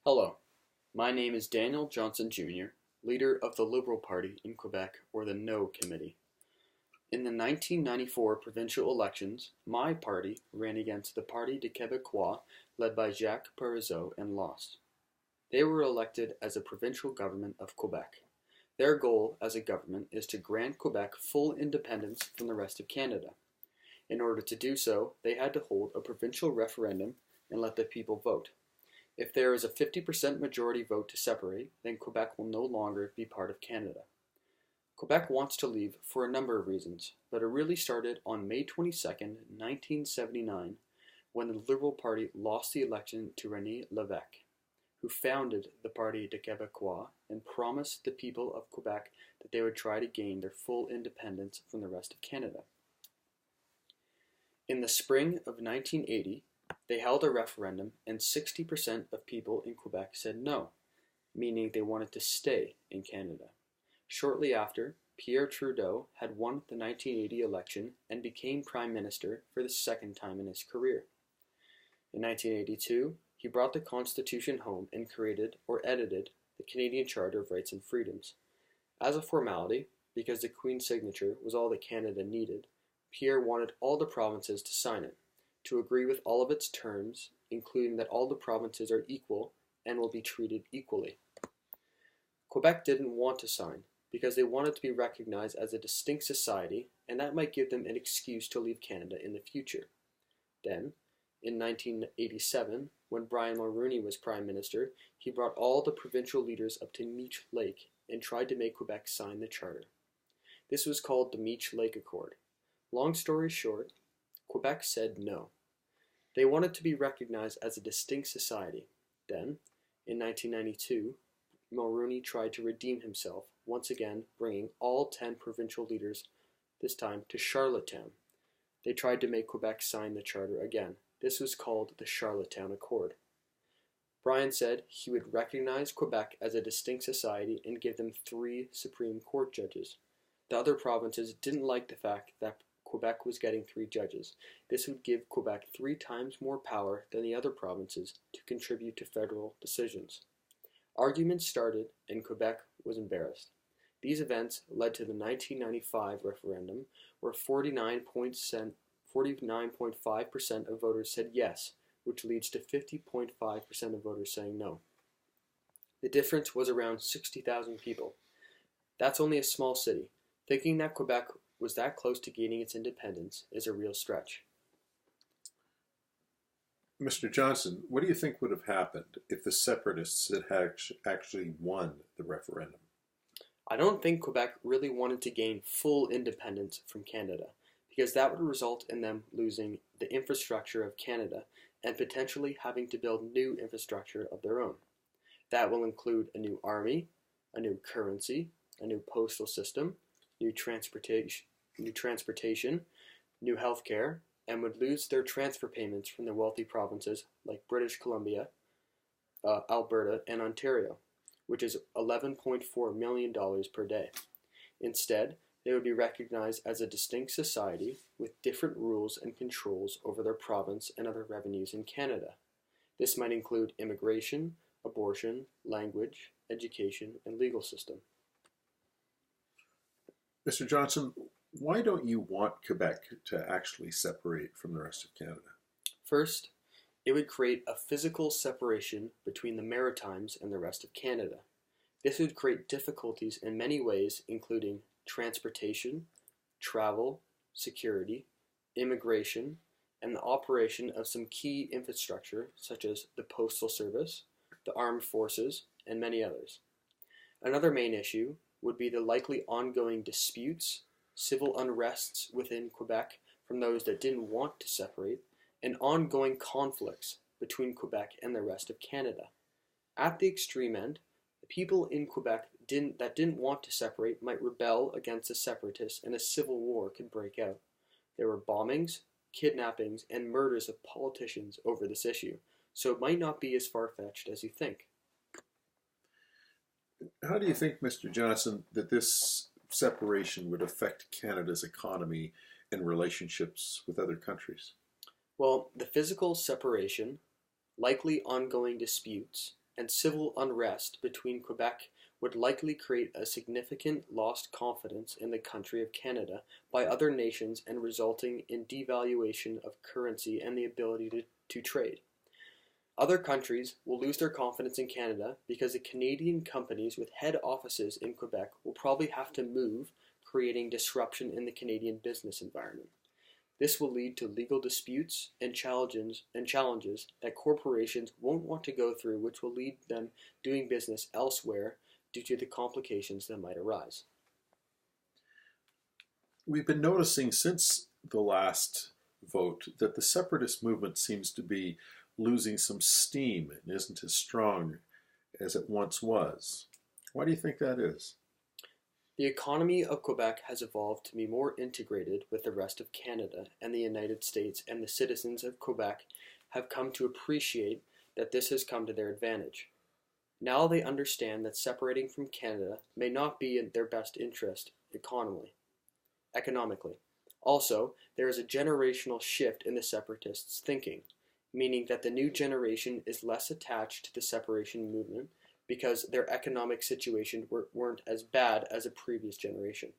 Hello, my name is Daniel Johnson Jr., leader of the Liberal Party in Quebec, or the No Committee. In the 1994 provincial elections, my party ran against the Parti de Québécois led by Jacques Parizeau and lost. They were elected as a provincial government of Quebec. Their goal as a government is to grant Quebec full independence from the rest of Canada. In order to do so, they had to hold a provincial referendum and let the people vote. If there is a 50% majority vote to separate, then Quebec will no longer be part of Canada. Quebec wants to leave for a number of reasons, but it really started on May 22, 1979, when the Liberal Party lost the election to René Lévesque, who founded the Parti de Québécois and promised the people of Quebec that they would try to gain their full independence from the rest of Canada. In the spring of 1980, they held a referendum and 60% of people in Quebec said no, meaning they wanted to stay in Canada. Shortly after, Pierre Trudeau had won the 1980 election and became Prime Minister for the second time in his career. In 1982, he brought the Constitution home and created or edited the Canadian Charter of Rights and Freedoms. As a formality, because the Queen's signature was all that Canada needed, Pierre wanted all the provinces to sign it, to agree with all of its terms, including that all the provinces are equal and will be treated equally. Quebec didn't want to sign because they wanted to be recognized as a distinct society, and that might give them an excuse to leave Canada in the future. Then, in 1987, when Brian Mulroney was Prime Minister, he brought all the provincial leaders up to Meech Lake and tried to make Quebec sign the charter. This was called the Meech Lake Accord. Long story short, Quebec said no. They wanted to be recognized as a distinct society. Then, in 1992, Mulroney tried to redeem himself, once again bringing all 10 provincial leaders, this time to Charlottetown. They tried to make Quebec sign the charter again. This was called the Charlottetown Accord. Brian said he would recognize Quebec as a distinct society and give them 3 Supreme Court judges. The other provinces didn't like the fact that Quebec was getting 3 judges. This would give Quebec 3 times more power than the other provinces to contribute to federal decisions. Arguments started, and Quebec was embarrassed. These events led to the 1995 referendum, where 49.5% of voters said yes, which leads to 50.5% of voters saying no. The difference was around 60,000 people. That's only a small city. Thinking that Quebec was that close to gaining its independence is a real stretch. Mr. Johnson, what do you think would have happened if the separatists had actually won the referendum? I don't think Quebec really wanted to gain full independence from Canada, because that would result in them losing the infrastructure of Canada and potentially having to build new infrastructure of their own. That will include a new army, a new currency, a new postal system, new transportation, new healthcare, and would lose their transfer payments from the wealthy provinces like British Columbia, Alberta, and Ontario, which is $11.4 million per day. Instead, they would be recognized as a distinct society with different rules and controls over their province and other revenues in Canada. This might include immigration, abortion, language, education, and legal system. Mr. Johnson, why don't you want Quebec to actually separate from the rest of Canada? First, it would create a physical separation between the Maritimes and the rest of Canada. This would create difficulties in many ways, including transportation, travel, security, immigration, and the operation of some key infrastructure such as the postal service, the armed forces, and many others. Another main issue would be the likely ongoing disputes, civil unrests within Quebec from those that didn't want to separate, and ongoing conflicts between Quebec and the rest of Canada. At the extreme end, the people in Quebec that didn't want to separate might rebel against the separatists and a civil war could break out. There were bombings, kidnappings, and murders of politicians over this issue, so it might not be as far-fetched as you think. How do you think, Mr. Johnson, that this separation would affect Canada's economy and relationships with other countries? Well, the physical separation, likely ongoing disputes, and civil unrest between Quebec would likely create a significant lost confidence in the country of Canada by other nations and resulting in devaluation of currency and the ability to trade. Other countries will lose their confidence in Canada because the Canadian companies with head offices in Quebec will probably have to move, creating disruption in the Canadian business environment. This will lead to legal disputes and challenges that corporations won't want to go through, which will lead them doing business elsewhere due to the complications that might arise. We've been noticing since the last vote that the separatist movement seems to be losing some steam and isn't as strong as it once was. Why do you think that is? The economy of Quebec has evolved to be more integrated with the rest of Canada and the United States, and the citizens of Quebec have come to appreciate that this has come to their advantage. Now they understand that separating from Canada may not be in their best interest economically. Also, there is a generational shift in the separatists' thinking, meaning that the new generation is less attached to the separation movement because their economic situation weren't as bad as a previous generation.